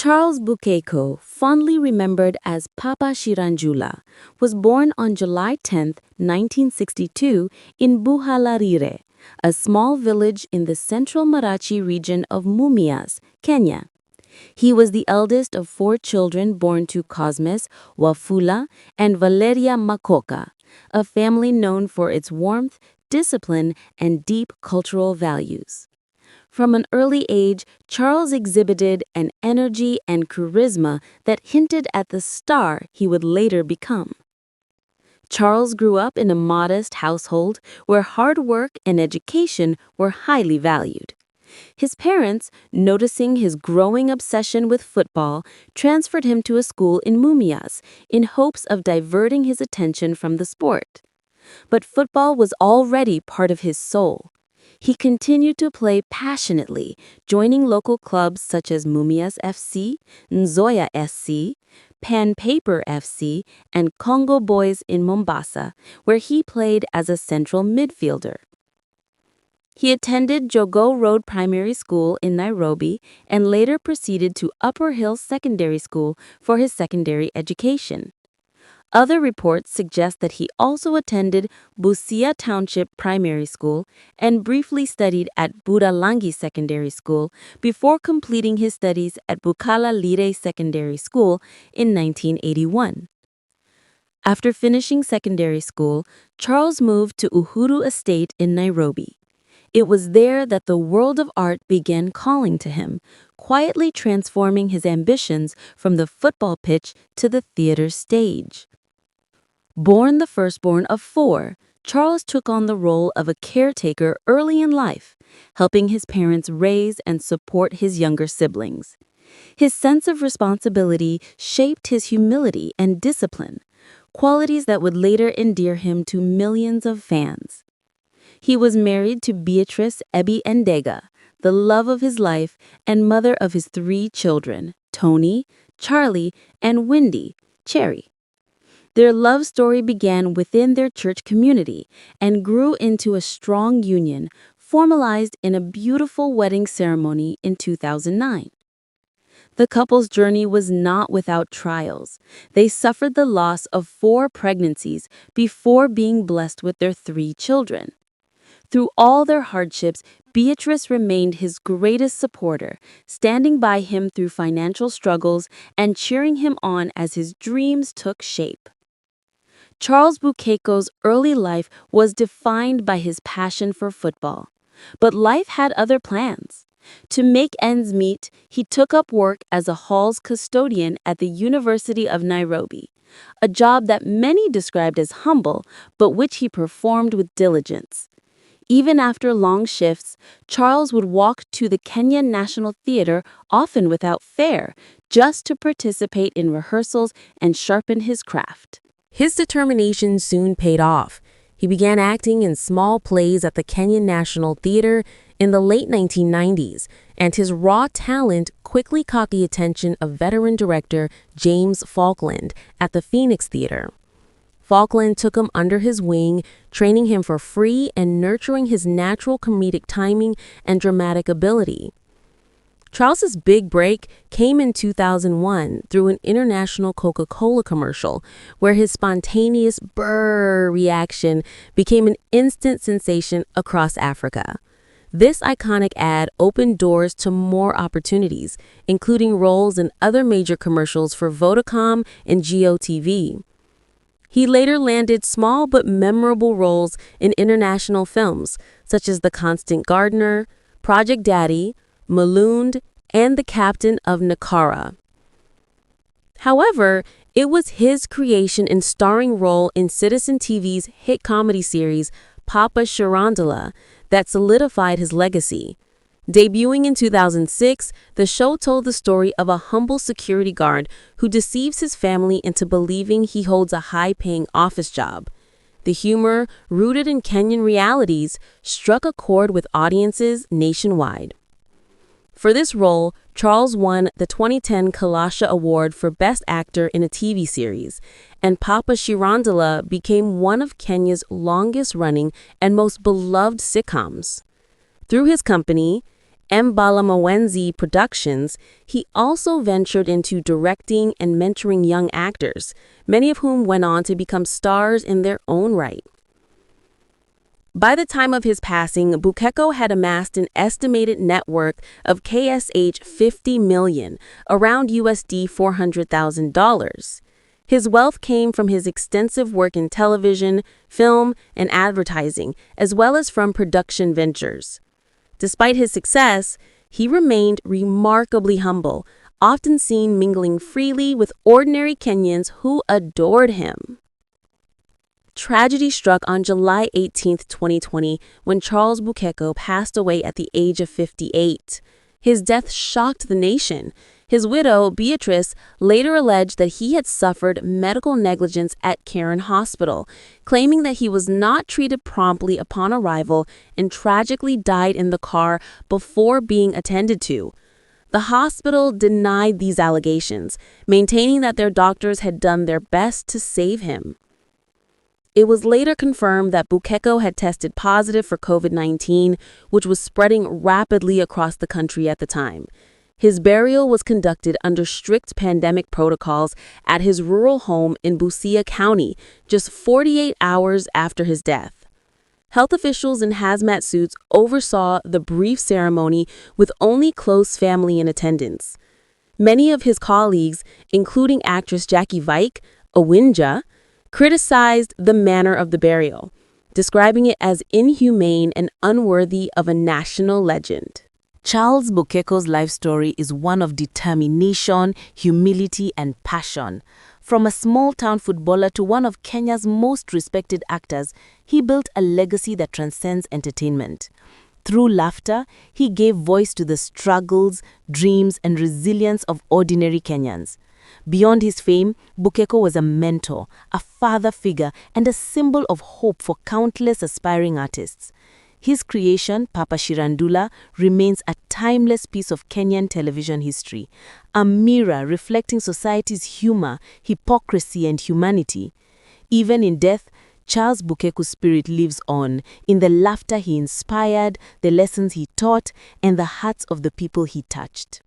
Charles Bukeko, fondly remembered as Papa Shirandula, was born on July 10, 1962, in Buhalarire, a small village in the central Marachi region of Mumias, Kenya. He was the eldest of 4 children born to Cosmes, Wafula, and Valeria Makoka, a family known for its warmth, discipline, and deep cultural values. From an early age, Charles exhibited an energy and charisma that hinted at the star he would later become. Charles grew up in a modest household where hard work and education were highly valued. His parents, noticing his growing obsession with football, transferred him to a school in Mumias in hopes of diverting his attention from the sport. But football was already part of his soul. He continued to play passionately, joining local clubs such as Mumias FC, Nzoia SC, Pan Paper FC, and Congo Boys in Mombasa, where he played as a central midfielder. He attended Jogoo Road Primary School in Nairobi and later proceeded to Upper Hill Secondary School for his secondary education. Other reports suggest that he also attended Busia Township Primary School and briefly studied at Budalangi Secondary School before completing his studies at Bukala Lire Secondary School in 1981. After finishing secondary school, Charles moved to Uhuru Estate in Nairobi. It was there that the world of art began calling to him, quietly transforming his ambitions from the football pitch to the theater stage. Born the firstborn of 4, Charles took on the role of a caretaker early in life, helping his parents raise and support his younger siblings. His sense of responsibility shaped his humility and discipline, qualities that would later endear him to millions of fans. He was married to Beatrice Ebi Endega, the love of his life and mother of his 3 children, Tony, Charlie, and Wendy, Cherry. Their love story began within their church community and grew into a strong union, formalized in a beautiful wedding ceremony in 2009. The couple's journey was not without trials. They suffered the loss of 4 pregnancies before being blessed with their 3 children. Through all their hardships, Beatrice remained his greatest supporter, standing by him through financial struggles and cheering him on as his dreams took shape. Charles Bukeko's early life was defined by his passion for football. But life had other plans. To make ends meet, he took up work as a hall's custodian at the University of Nairobi, a job that many described as humble, but which he performed with diligence. Even after long shifts, Charles would walk to the Kenyan National Theatre, often without fare, just to participate in rehearsals and sharpen his craft. His determination soon paid off. He began acting in small plays at the Kenyan National Theatre in the late 1990s, and his raw talent quickly caught the attention of veteran director James Falkland at the Phoenix Theatre. Falkland took him under his wing, training him for free and nurturing his natural comedic timing and dramatic ability. Charles's big break came in 2001 through an international Coca-Cola commercial, where his spontaneous brrr reaction became an instant sensation across Africa. This iconic ad opened doors to more opportunities, including roles in other major commercials for Vodacom and GOTV. He later landed small but memorable roles in international films, such as The Constant Gardener, Project Daddy, Malooned, and The Captain of Nakara. However, it was his creation and starring role in Citizen TV's hit comedy series Papa Shirandula that solidified his legacy. Debuting in 2006, the show told the story of a humble security guard who deceives his family into believing he holds a high-paying office job. The humor, rooted in Kenyan realities, struck a chord with audiences nationwide. For this role, Charles won the 2010 Kalasha Award for Best Actor in a TV series, and Papa Shirandula became one of Kenya's longest-running and most beloved sitcoms. Through his company, Mbalamawenzi Productions, he also ventured into directing and mentoring young actors, many of whom went on to become stars in their own right. By the time of his passing, Bukeko had amassed an estimated net worth of KSH 50 million, around USD $400,000. His wealth came from his extensive work in television, film, and advertising, as well as from production ventures. Despite his success, he remained remarkably humble, often seen mingling freely with ordinary Kenyans who adored him. Tragedy struck on July 18, 2020, when Charles Bukeko passed away at the age of 58. His death shocked the nation. His widow, Beatrice, later alleged that he had suffered medical negligence at Karen Hospital, claiming that he was not treated promptly upon arrival and tragically died in the car before being attended to. The hospital denied these allegations, maintaining that their doctors had done their best to save him. It was later confirmed that Bukeko had tested positive for COVID-19, which was spreading rapidly across the country at the time. His burial was conducted under strict pandemic protocols at his rural home in Busia County, just 48 hours after his death. Health officials in hazmat suits oversaw the brief ceremony with only close family in attendance. Many of his colleagues, including actress Jackie Vike, Awinja, criticized the manner of the burial, describing it as inhumane and unworthy of a national legend. Charles Bukeko's life story is one of determination, humility, and passion. From a small-town footballer to one of Kenya's most respected actors, he built a legacy that transcends entertainment. Through laughter, he gave voice to the struggles, dreams, and resilience of ordinary Kenyans. Beyond his fame, Bukeko was a mentor, a father figure, and a symbol of hope for countless aspiring artists. His creation, Papa Shirandula, remains a timeless piece of Kenyan television history, a mirror reflecting society's humor, hypocrisy, and humanity. Even in death, Charles Bukeko's spirit lives on in the laughter he inspired, the lessons he taught, and the hearts of the people he touched.